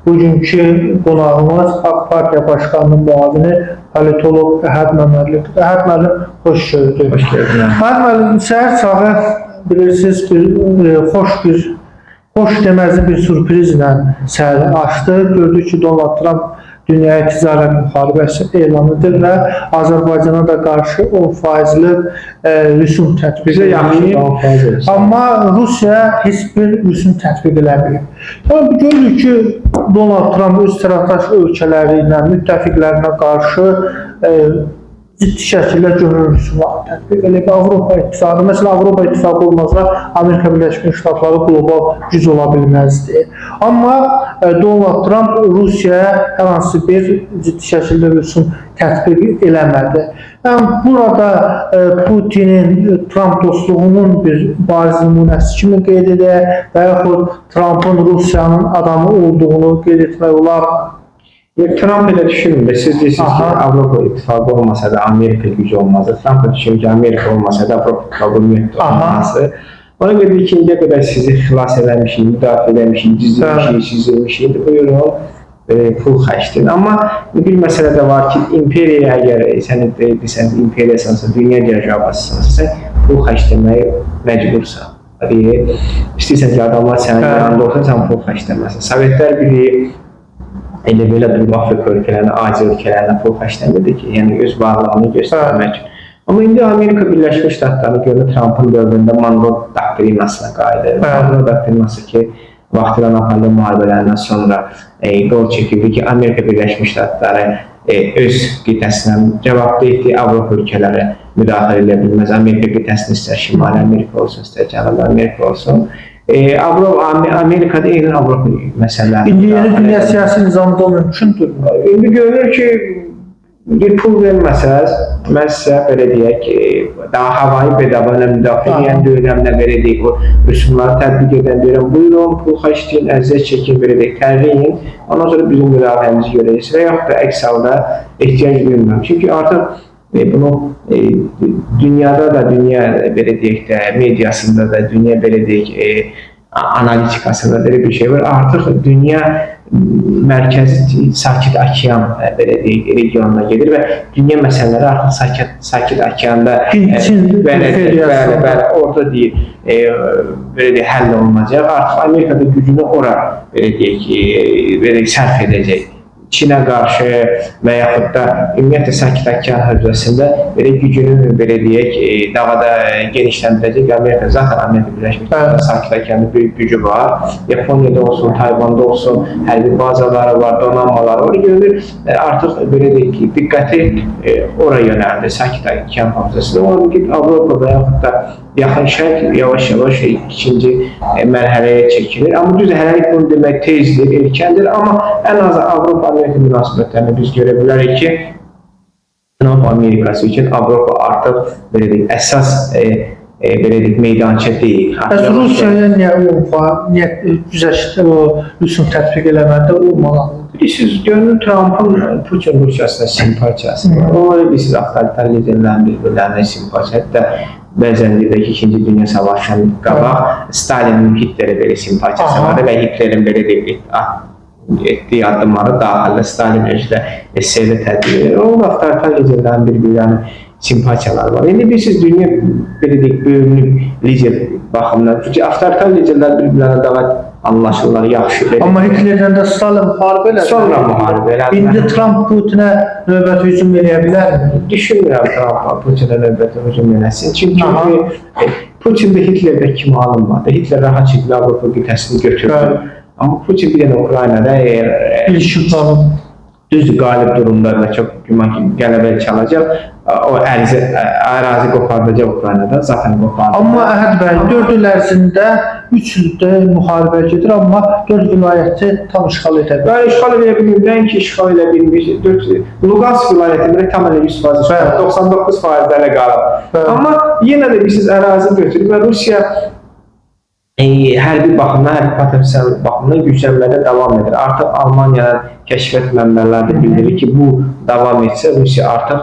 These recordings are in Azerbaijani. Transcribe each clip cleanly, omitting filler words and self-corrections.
Bugünkü qonağımız AK Partiya Başkanının müavini politolog Əhəd Məmmədlidir. Əhəd müəllim, xoş gördük. Hoş geldin. Əhəd müəllim, səhər sağı bilirsiniz xoş deməzli bir sürprizlə səhəri açdı. Gördük ki, Donald Trump dünyaya ticarət müharibəsi elan edir və Azərbaycana da qarşı 10%'li rüsum tətbiq edir. Amma Rusiya heç bir rüsum tətbiq eləməyib. Tabii görürük ki, Donald Trump öz tərəfdaş ölkələri ilə, müttəfiqlərinə qarşı ciddi şəkildə gönül rüsumları tətbiq edib. Avropa İttifaqı, məsələn, Avropa İttifaqı olmazsa Amerika Birləşmiş Ştatları qlobal güc ola bilməzdi. Amma Donald Trump Rusiyaya hər hansı bir ciddi şəkildə rüsum tətbiq eləmədi. Yəni, burada Putinin Trump dostluğunun bir bariz nümunəsi kimi qeyd edək və yaxud Trumpın Rusiyanın adamı olduğunu qeyd etmək olar. Trump ile düşünmüyor. Siz deyirsiniz ki Avrupa İttifakı olmasa da Amerika gücü olmazdı. Trump da düşünüyor ki Amerika olmasa da Avrupa İttifakı olmazdı. Ona göre ikinciye kadar sizi xilas eləmişik, müdafiə eləmişik, gizləmişik, çizilmişik. Buyurun, pul xərcləyin. Amma bir məsələ də var ki, imperiyaya əgər sən deyirsən, imperiyasansa, dünya dərəcəbasınsa, sən pul xərcləməyə məcbursan. İstəyirsən ki, adamlar sənin yanında olsa, sən pul xərcləməsən. Sovetlər Birliyi elə belə durum Afrika ölkələrinə, Asiya ölkələrinə pul xərcləmirdi ki, yəni öz varlığını göstərmək. Amma indi Amerika Birləşmiş Ştatları görür Trumpın dövründə Monroe doktrinasına qayıdır. Monroe doktrinası ki, vaxtilə aparılan müharibələrindən sonra qol çəkildi ki, Amerika Birləşmiş Ştatları öz qitəsinə cavabdehdir, Avropa ölkələri müdaxilə edə bilməz. Amerika qitəsini istər Şimali Amerika olsun, istər Cənubi Amerika olsun. Amerika'da eyni Avropa məsələləri. İndi yeni dünya siyasi nizamda mümkündür. İndi görünür ki, bir pul verməsəz, mən sizə belə deyək ki, daha havayı bedava ilə müdafiə edən dövrəmlə belə deyək, o rüsumları tətbiq edən deyirəm, buyurun, pul xərcləyin, əziyyət çəkin, belə deyək, tərləyin, ondan sonra bizim müdafiəmizi görəcəksiniz və yaxud da əks halda ehtiyac duymuram. Çünki artıq bunu dünyada da, dünya belə deyək də, mediasında da, dünya belə deyək, analitikasında belə bir şey var. Artıq dünya mərkəzi Sakit Okean belə deyək, regionuna gedir və dünya məsələləri artıq Sakit Okeanda orada deyil, belə deyək, həll olunacaq. Artıq Amerikada gücünü ora belə deyək, sərf edəcək. Çinə qarşı və yaxud da ümumiyyətlə Sakit Okean hövzəsində belə gücünü belə deyək, daha da genişləndirəcək. Amerika zaten Amerika Birləşmiş Ştatları Sakit Okeanda böyük gücü var. Yaponiyada olsun, Tayvanda olsun, hərbi bazaları var, donanmaları var. Görünür artıq belə deyək ki, diqqəti ora yönəldi Sakit Okean hövzəsində. Ona ki, Avropa və yaxud da Yaxın Şərq yavaş-yavaş ikinci mərhələyə çəkilir. Amma düz hələlik bunu demək tezdir, erkəndir. Amma ən az Avropa-Amerika münasibətlərini biz görə bilərik ki, Trump Amerikası üçün Avropa artıq belə deyək, əsas belə deyək, meydança deyil. Rusiyaya niyə güzəştdə o rüsum tətbiq eləmədə olmalıdır? Bilirsiniz, görünür Trump'ın Putin Rusiyasına simpatiyası var. Onları bilirsiniz, avtoritar liderlərin bir-birlərinə simpatiyası. Hətta bəzən deyək ki, 2-ci Dünya Savaşı'ndan qabaq Stalinin Hitler'e belə simpatiyası vardı və Hitler'in belə deyək, etdiyi addımları daxildə Stalin özdə eseydə tədbir edir. Onun avtoritar liderlərin bir-birlərinə simpatiyaları var. İndi bilirsiniz, dünya belə deyək, bölünüb lider baxımından. Çünki avtoritar liderlər bir-birlərinə daha anlaşırlar, yaxşı. Amma Hitlerdən də Stalin müharibə elədi. Sonra müharibə elədi. İndi Trump Putinə növbəti hücum eləyə bilərmi? Düşünmürəm Trump Putinə növbəti hücum eləsin. Çünki Putin də Hitlerdə kimi alınmadı. Hitler rahat şəkildə Avropa qitəsini götürdü. Amma Putin bir dənə Ukraynada düzdür, qalib durumda çox güman ki, qələbə çalacaq. O ərazi qopardacaq Ukraynada, zaten qopardacaq. Amma Əhəd bəy, 4 il ərzində 3 ildə müharibə gedir, amma 4 vilayəti tam işğal edə bilir. Yəni, işğal edə bilmirdən ki, işğal edə bilmir. Lugansk vilayətində tam elə 100% işğal, 99% elə qalıb. Amma yenə də biz ərazi götürür və Rusiya hərbi baxımdan, hərbi potensial baxımdan güclənmədə davam edir. Artıq Almaniyanın kəşfiyyat mənbələri bildirir ki, bu davam etsə, Rusiya artıq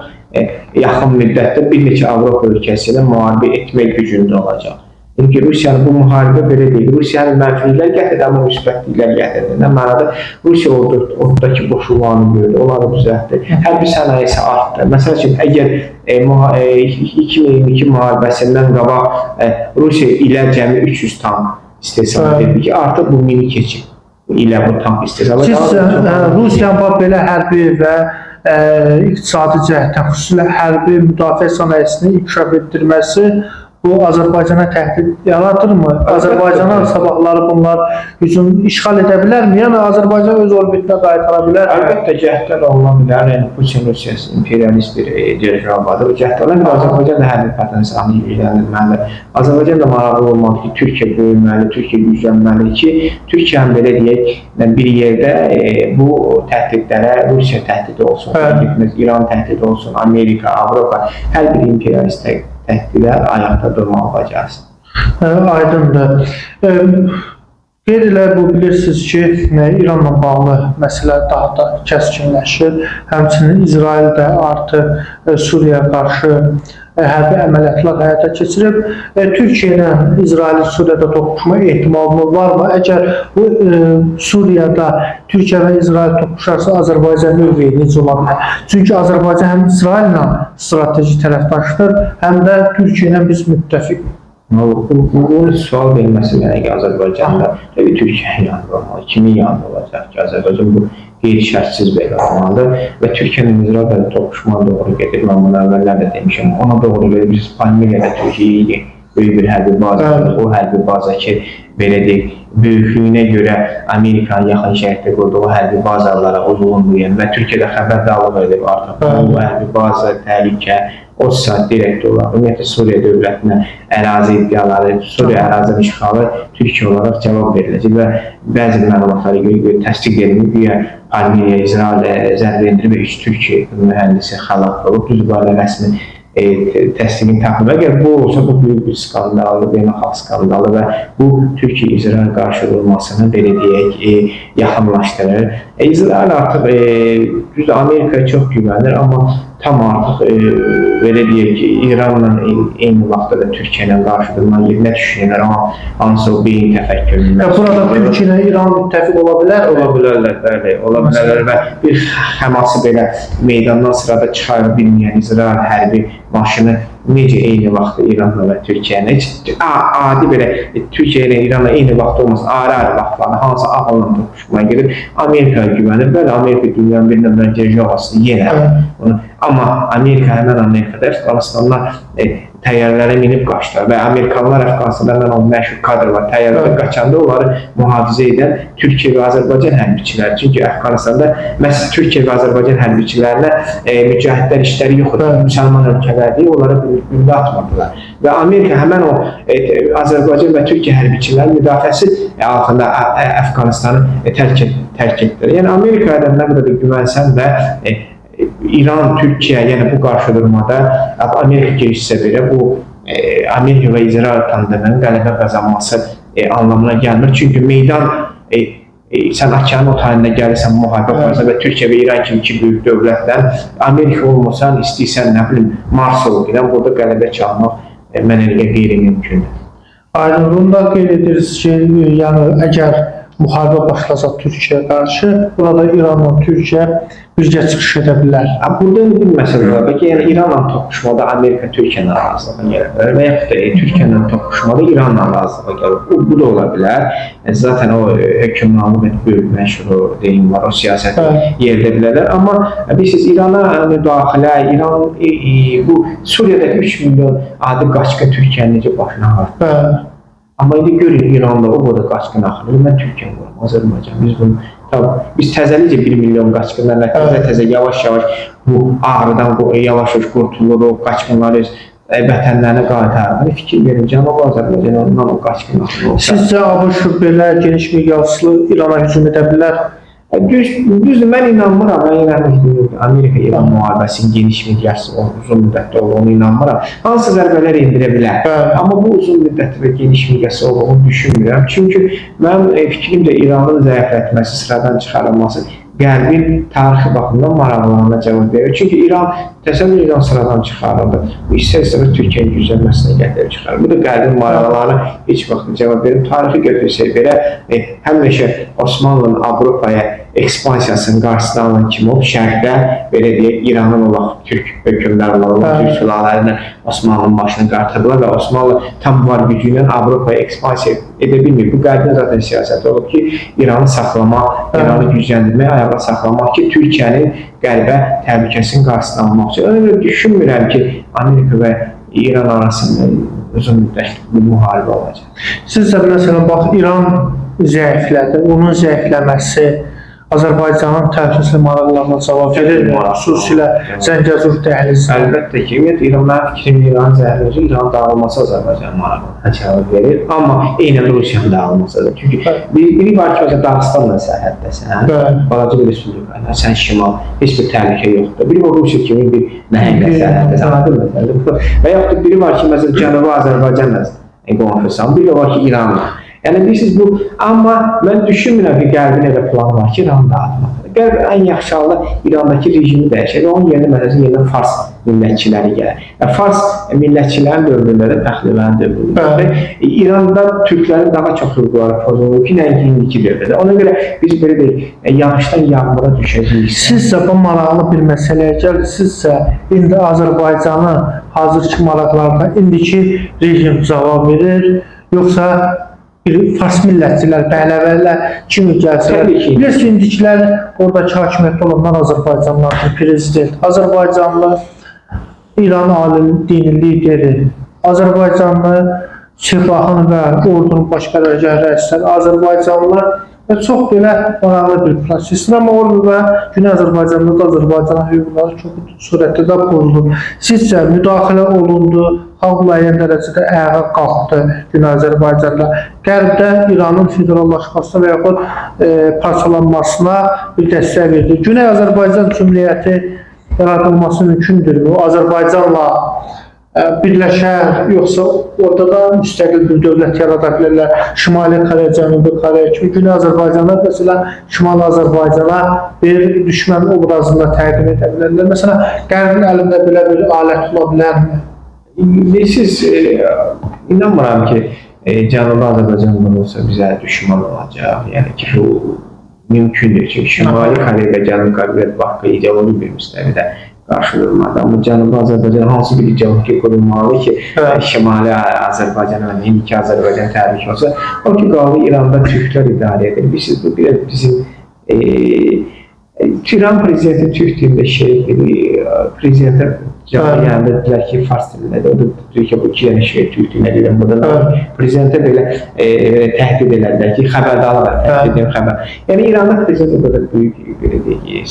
yaxın müddətdə bir neçə Avropa ölkəsi ilə müharibə etmək gücündə olacaq. Çünki Rusiyanın bu müharibə belə deyil. Rusiyanın mənfiliklər gətirdi, amma müsbətliklər gətirdi. Nə mənada Rusiya ordakı boşluqlarını gördü, onları düzəltdi. Hərbi sənayesi artdı. Məsəl üçün, əgər 2022 müharibəsindən qabaq Rusiya ilə cəmi 300 tank istehsal edirdi ki, artıq bu mini keçib. İlə bu tank istehsal edirdi. Siz Rusiyanın belə hərbi və iqtisadi cəhətdən, xüsusilə hərbi müdafiə sənayesini inkişaf etdirməsi bu Azərbaycana təhdid yaratırmı? Azərbaycana sabahları bunlar hücum işğal edə bilərmi? Yəni Azərbaycan öz orbitinə qaytara bilər? Əlbəttə cəhdlər oluna bilər. Yəni Putin Rusiyası imperialist bir ideologiyadır. O cəhdlər Azərbaycan da hərbi potensialını gücləndirməlidir. Azərbaycan da maraqlı olmalıdır ki, Türkiyə böyüməli, Türkiyə güclənməlidir ki, Türkiyənin belə deyək bir yerdə bu təhdidlərə Rusiya təhdidi olsun, İran təhdidi olsun, Amerika, Avropa, hər bir imperialist təhdidə ayaqda durmağı bacarsın. Aydındır. Qeyd elə bu bilirsiniz ki, İranla bağlı məsələ daha da kəskinləşir. Həmçinin İsrail də artıq Suriyaya qarşı hərbi əməliyyatlar həyata keçirib. Türkiyə ilə İsrailin Suriyada toqquşma ehtimalı varmı? Əgər bu Suriyada Türkiyə və İsrail toqquşarsa Azərbaycan mövqeyi necə ola bilər? Çünki Azərbaycan həm İsraillə strateji tərəfdaşdır, həm də Türkiyə ilə biz müttəfiq. Bu sual verilməsi mənə ki, Azərbaycanda təbii Türkiyə yanında olmalı. Kimin yanında olacaq ki, Azərbaycan bu qeyri-şərtsiz belə olmalıdır və Türkiyənin İsraillə toqquşma doğru gedir. Mən bunu əvvəllər də demişim. Ona doğru gedir. Biz Palmiriyada Türkiyəyə böyük bir hərbi bazadır. O hərbi baza ki, belə deyək, böyüklüyünə görə Amerikanın yaxın şərqdə qurduğu hərbi bazalara uyğundur və Türkiyədə xəbərdarlıq edib artıq bu hərbi baza, təhlükə, o saat direkt olaraq, ümumiyyətlə Suriya dövlətinə ərazi iddiaları, Suriya ərazinin işğalı Türkiyə olaraq cavab veriləcək və bəzi məlumatları təsdiq edilib, güya Palmiriya İsrail zərbə endirib və 3 Türkiyə mühəndisi xəlaq olub, düz barədə rəsmi təsdiqini tapılır. Əgər bu olsa, bu böyük bir skandaldır, beynəlxalq skandalı və bu Türkiyə-İsrail qarşıdurulmasını belə deyək, yaxınlaşdırır. İsrail artıq düz Amerikaya çox güvənir, amma tam artıq belə deyək ki, İranla eyni vaxtda da Türkiyə ilə qarşıdurma yerinə düşünürlər, amma hansı o beyin təfəkkürünün. Burada Türkiyə ilə İran müttəfiq ola bilər? Ola bilərlər, bəli, ola bilərlər və bir Həması belə meydandan sırada çıxara bilməyən İsrail hərbi maşını necə eyni vaxtda İranla və Türkiyənin adi belə Türkiyə ilə İranla eyni vaxtda olmasın, ayrı-ayrı vaxtlarda hansı ağılla toqquşmaya gedir, Amerikaya güvənir. Bəli, Amerika dünyanın bir nömrə geografiyasını yenə. Amma Amerika həmən Amerikada Əfqanistanlar təyyarələrə minib qaçdılar və Amerikanlar Əfqanistanlardan o məşhur kadr var. Təyyarələrə qaçanda onları mühafizə edən Türkiyə və Azərbaycan hərbiçiləri. Çünki Əfqanistanda məhz Türkiyə və Azərbaycan hərbiçilərinə mücahidlər işləri yoxdur. Müsəlman ölkələrdir, onlara güllə atmadılar. Və Amerika həmən o Azərbaycan və Türkiyə hərbiçilərinin müdafiəsi altında Əfqanistanı tərk etdilər. Yəni Amerikaya nə qədər də güvənsən də İran, Türkiyə, yəni bu qarşıdurmada Amerika girişsə belə bu Amerika və İsrail tandeminin qələbə qazanması anlamına gəlmir. Çünki meydan sən okeanın o tayında gəlirsən, müharibə aparırsan və Türkiyə və İran kimi iki böyük dövlətdən Amerika olmasan, istəyirsən, nə bilim, Mars olub, burada qələbə çalmaq mənə qeyri-mümkündür. Aydınlığında qeyd edirsiniz ki, yəni əgər müharibə başlasa Türkiyəyə qarşı, burada İranla Türkiyə birgə çıxış edə bilər. Burada bir məsələ var. Bəlkə yəni İranla toqquşmada Amerika Türkiyənin razılığa gələ bilər və yaxud da Türkiyənin toqquşmada İranla razılığa gəlir. Bu da ola bilər. Zaten o hökmranlıq böyük məşhur deyim var, o siyasəti yerdə bilərlər. Amma bilirsiniz, İrana müdaxilə, İran bu Suriyada 3 milyon adi qaçqın Türkiyənin necə başına ağır. Amma indi görün İranda o boda qaçqın axırır. Mən Türkiyə vuram, Azərbaycan. Biz təzəlicə 1 milyon qaçqınlarla təzə yavaş-yavaş bu ağrıdan yavaş-yavaş qurtuluruq, qaçqınları öz vətənlərinə qaytarır. Fikir verin, Cənab Azərbaycan ondan o qaçqın axırır. Sizcə ABŞ belə geniş miqyaslı İrana hücum edə bilər? Düzdür, mən inanmıram. Amerika-İran müharibəsinin geniş miqyaslı, uzun müddətli olduğunu inanmıram. Hansı zərbələr endirə bilər. Amma bu uzun müddətli və geniş miqyaslı olduğunu düşünmürəm. Çünki mənim fikrimcə İranın zəiflətməsi, sıradan çıxarılması Qərbin tarixi baxımdan maraqlarına cavab verir. Çünki İran təsəvvür edən sıradan çıxarıldı. Bu istər-istəməz Türkiyənin güclənməsinə gətirib çıxarır. Bu da qərbin maraqlarına heç vaxt cavab verir. Tarixi götürsək belə, həmişə Osmanlının Avropaya ekspansiyasının qarşısını alan kimi olub, şərqdə belə deyək, İranın o vaxt Türk hökmdarları olan Türk sülalərindən Osmanlının başını qartırdılar və Osmanlı tam var gücü ilə Avropaya ekspansiya edə bilmir. Bu qərbin zaten siyasəti olub ki, İranı saxlamaq, İranı gücləndirmək, ayaqla saxlamaq ki, Türkiyənin qərbə təhlükəsinin qarşısını almaq üçün. Ona görə düşünmürəm ki, Amerika və İran arasında uzun müddətli bir müharibə olacaq. Sizcə, məsələn, bax, İran zəiflədi, onun zəifləməsi Azərbaycanın təhlükəsizlik maraqlarına cavab verir, xüsusilə Zəngəzur dəhlizi. Əlbəttə ki, İran mənim fikrimdə İran zəifləməsi, İran dağılması Azərbaycanın maraqlarına cavab verir, amma eynən Rusiyanın dağılmasıdır. Çünki biri var ki, Dağıstanla sərhəddəsən, balaca bir respublikayla, sən şimal, heç bir təhlükə yoxdur. Biri var Rusiya kimi bir nəhənglə sərhəddəsən, anladın mı? Və yaxud da biri var ki, məsələn, Cənubi Azərbaycanla qonşusan, biri var ki, İranla. Yəni bilirsiniz bu, amma mən düşünmürəm ki, Qərbin elə planı var ki, İranı dağıtmaq. Qərb ən yaxşı halda İrandakı rejimi dəyişir və onun yerinə məsələn yenidən Fars millətçiləri gəlir. Və Fars millətçilərin dövründə də təxliyələrin dövründə İranda türklərin daha çox hüquqları pozulur ki, nəinki indiki dövrdə. Ona görə biz belə deyək, yağışdan yağmura düşəcəyik. Sizcə bu maraqlı bir məsələyə gəlir. Sizcə indi Azərbaycanın hazırki maraqlarına indiki rejim cavab verir, yoxsa Fars millətçilər, Pəhləvilər kimi gəlsələr. Bilirsiniz ki, indikilər oradakı hakimiyyətdə olanlar Azərbaycanlılardır, prezident, Azərbaycanlı, İran alim, dini lideri, Azərbaycanlı, Sepahın və ordunun baş qərargah rəisləri, Azərbaycanlılar və çox belə maraqlı bir prosesdir. Amma orada da Güney Azərbaycanda da Azərbaycanın hüquqları çox surətdə də pozulur. Sizcə müdaxilə olundu, xalq müəyyən dərəcədə ayağa qalxdı Güney Azərbaycanda. Qərbdə İranın federallaşmasına və yaxud parçalanmasına bir dəstək verdi. Güney Azərbaycan Cümhuriyyəti yaradılması mümkündürmü? Azərbaycanla birləşər, yoxsa orada da müstəqil bir dövlət yarada bilirlər. Şimali Koreya, Cənubi Koreya kimi Güney Azərbaycanlar məsələn Şimali Azərbaycana bir düşmən obrazında təqdim edə bilərlər. Məsələn, Qərbin əlində belə bir alət ola bilərmi? Siz inanmıram ki, Cənubi Azərbaycandan olsa bizə düşman olacaq. Yəni ki, bu mümkündür. Çünki Şimali Koreya və Cənubi Koreya haqqı ideoloji bir müstəvidə qarşılanmadı. Amma Cənubi Azərbaycan hansı bir ideologiya qurulmalı ki, Şimali Azərbaycana və indiki Azərbaycan təhlükə olsa, o ki, qaldı İranda türklər idarə edir. Bu bizim İran prezidenti Türk dilində prezidentə cavab dedilər ki, Fars dilində də, o da Türkiyə bu iki dənə Türk dilində deyiləm, burada da prezidentə belə təhdid elədilər ki, xəbərdarlar, təhdid edən xəbər. Yəni, İranda prezident o qədər böyük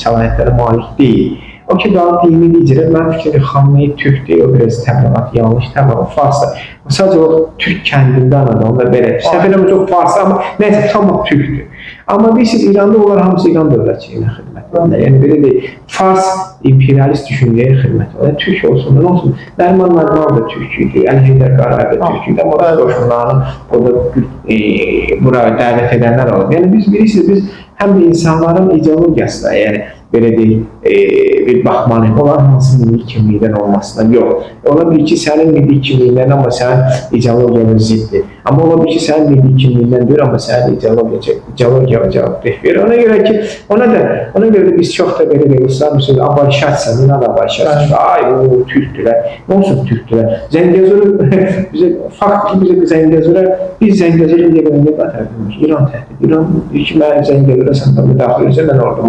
səlahiyyətlərə malik deyil. O ki, daha dini liderə, mənim fikrimdə Xamneyi Türk deyil, o biraz təbliğat, yanlış təbliğat, Farsda. Sadəcə o Türk kəndində anadan da belə. Səfərləmiz o Farsda, amma nəysə, tam o Türkdür. Amma bilirsiniz, İranda onlar hamısı İran dövlətçiliyinə xidmət edirlər. Yəni, belə deyil, Fars imperialist düşüncəyə xidmət edirlər. Türk olsun, nə olsun, Nərman Narman da Türk idi, Əli Heydər Qarayev da Türk idi, amma qoşunlarının orada buraya dəvət edənlər olub. Yəni, biz bilirsiniz, biz həm də insanların ideologiyasına, yəni, belə deyil, bir baxmalıyıq. Onlar hansı milli kimlikdən olmasına yox. Ola bilir ki, sənin milli kimliyindən, amma sənin ideologiyana ziddir. Amma ola bilir ki, sənin milli kimliyindən deyir, amma sənin ideologiyana cavab verir. Ona görə də biz çox da belə deyil, İslam'ın abarişatsa, nə da abarişatsa, ay, o, Türkdülər, nə olsun Türkdülər. Zəngəzuru, fakt ki, biz Zəngəzuru indiyəqəndə qatər bilmiş, İran təhdid. İran deyir ki, mən Zəngəzura sən də müdaxilə edəcəm, mən orada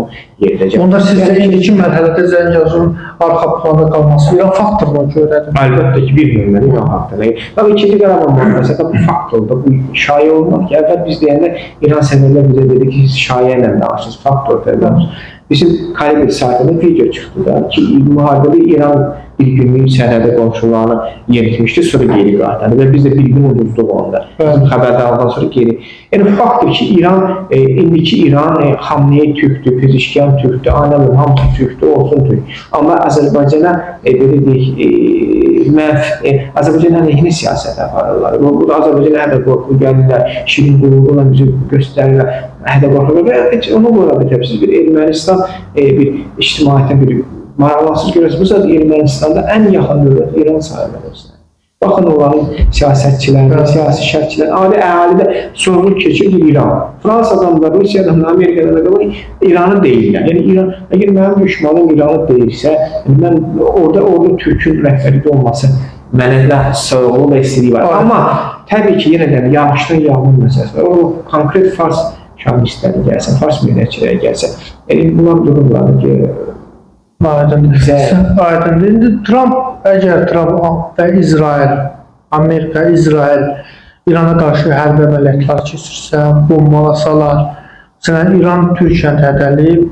yeridəcəm. Onda sizcə indiki mərhələdə Zəngəzurun arxa planda qalması İran faktoruna görədir? Əlbəttə ki, bilmirəm mən İran faktoruna. Tabii ikinci Qarabağ müharibəsi bu faktorda, bu şayə olmaq ki, əvvəl biz deyəndə İran sənədlər bizə dedi ki, siz şayə ilə danışırsınız, faktor. Bizim Karibik saytında video çıxdı da ki, müharibədə İran bir günlük sərhədə qonşularını yeritmişdi, sonra geri qaytardı və biz də bir gün uduzduq onda. Xəbərdarlıqdan sonra geri. Yəni, faktdır ki, indiki İran Xamneyi Türkdür, Pezişkyan Türkdür, Anəmin hamısı Türkdür, olsun Türk. Amma Azərbaycana, belə deyək, Azərbaycan əleyhinə siyasət aparırlar. Burada Azərbaycan hədə qorxu gəlirlər, şirin qulluğuna bizi göstərirlər, hədə qorxurlar və heç onu qoyabilir. Bir Ermənistan bir ictimaiyyətə bir maraqlansız görürsünüz. Bu Ermənistanda ən yaxın dövlət İran sayılır. Baxın onların siyasətçilərinə, siyasi şərhçilərinə, adi əhalidə sorğu keçir İran. Fransadan da, Rusiyadan da, Amerikadan da qalır, İranı deyirlər. Yəni İran, əgər mənim düşmanım İranı deyirsə, mən orada Türkün rəhbərlikdə olması mənə sağlığı və istiliyi var. Amma təbii ki, yenə də yağışdan yağmur məsələsi var. O konkret Fars şahinistləri gəlsə, Fars millətçiləri gəlsə, bunlar durumlardır ki, Aydındır. İndi əgər Trump və İsrail, Amerika, İsrail İrana qarşı hərbi əməliyyatlar keçirsə, bombalasalar, məsələn, İran Türkiyəni hədələyib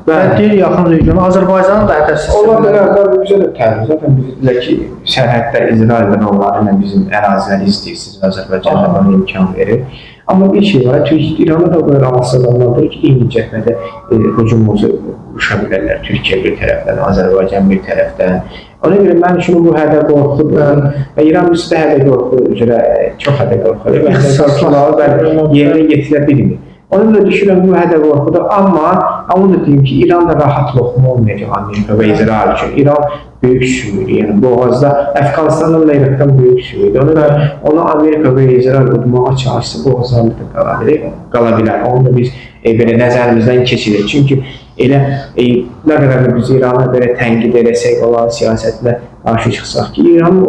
və deyir yaxın region, Azərbaycanın da hədəsi. Onlar da bizə də təhlil. Zaten bizdə ki, sərhəddə İsraildən onlarla bizim əraziləri istəyirsiniz, Azərbaycanla bana imkan verir. Amma bir şey var, İran'a da böyle rahatsızlanmalıdır ki, eyni cəhbədə hücumumuzu uşa bilərlər. Türkiyə bir tərəfdən, Azərbaycan bir tərəfdən. Ona görə mən şunu bu hədə qorxudur. Və İran bizə də hədə qorxu üzrə çox hədə qorxudur. Və qorxuları yerinə yetirə bilmir. Ona görə düşünürəm bu hədə qorxudur. Amma onu da deyim ki, İran da rahat loxma olmayacaq Amerika və İsrail üçün. İran böyük sürüdür. Yəni boğazda Əfqanistandan və İraqdan böyük sürüdür. Ona görə onu Amerika və İsrail udmağa çalışsa boğazlarında qala bilər. Onu da biz belə nəzərimizdən keçirir. Çünki elə nə qədər də biz İran'a belə tənqid edəsək olan siyasətlə qarşı çıxsaq ki, İranın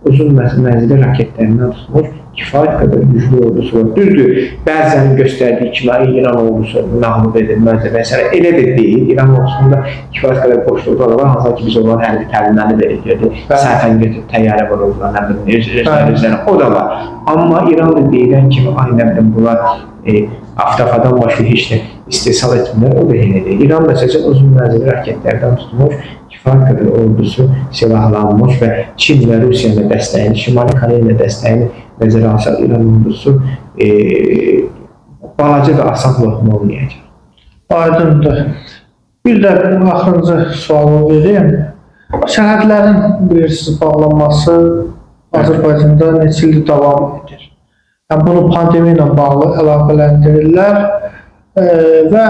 uzun mənzilli raketlərindən tutmuş kifayət qədər güclü ordusu var. Düzdür, bəzən göstərdiyi kimi İran ordusu məğlub edilməzdir və s. Elə də deyil. İran ordusunda kifayət qədər boşluqlar var. Hansı ki, biz onların hərbi təlimlərini verirdik. Səhvən götürüb təyyarə vururdular, özlərinə. O da var. Amma İran da deyilən kimi, aynən bunlar Aftafadan başqa heç nə istehsal etmirlər. O da elə deyil. İran məsələn uzun mənzilli raketlərdən tutmuş, kifayət qədər ordusu silahlanmış və Çin və Rusiyanın dəstəyini, Şimali Koreyanın dəstəyini nəzərə alsaq İran ordusu balaca və asan loxma olmayacaq. Aydındır. Bir də axırıncı sualımı vereyim. Sərhədlərin bilirsiniz bağlanması Azərbaycanda neçə ildir davam edir. Yəni, bunu pandemiya ilə bağlı əlaqələndirirlər və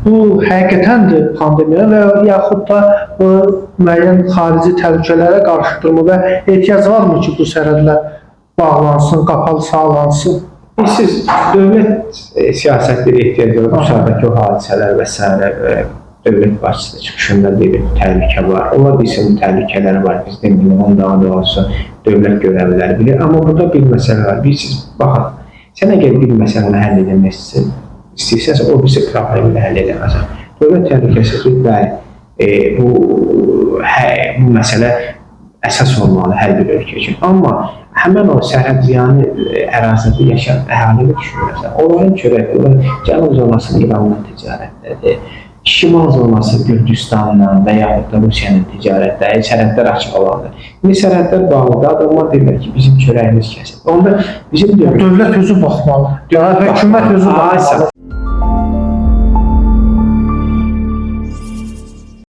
bu həqiqətəndir pandemiya və yaxud da müəyyən xarici təhlükələrə qarşıdırmı və ehtiyac varmı ki, bu sərhədlər bağlansın, qapalı sağlansın? Siz dövlət siyasətləri ehtiyac var, bu sahədəki o hadisələr və s. Dövlət başçısı çıxışında bir təhlükə var. Onlar bilsin, bu təhlükələri var. Biz deməli, ondan da olsa dövlət görevliləri bilir. Amma burada bir məsələ var. Siz baxın, sən əgər bir məsələni həll edilmək istəyirsənsə, o birisi problemi həll edəməz. Dövlət təhlükəsizlik bəli, bu məsələ əsas olmalı hər bir ölkə üçün. Amma həmən o sərhəd ziyanı ərazide yaşayan əhalilə düşünürsən. Onların çörəkləri cənub zonası İranla ticarətdədir. Şimal zonası Gürcüstanla və yaxud da Rusiyanın ticarətləri, sərhədlər açıq olandır. İndi sərhədlər bağlıdır, adamlar deyirlər ki, bizim çörəyimiz kəsilir. Onda bizim dövlət özü baxmalı, hökumət özü baxmalı.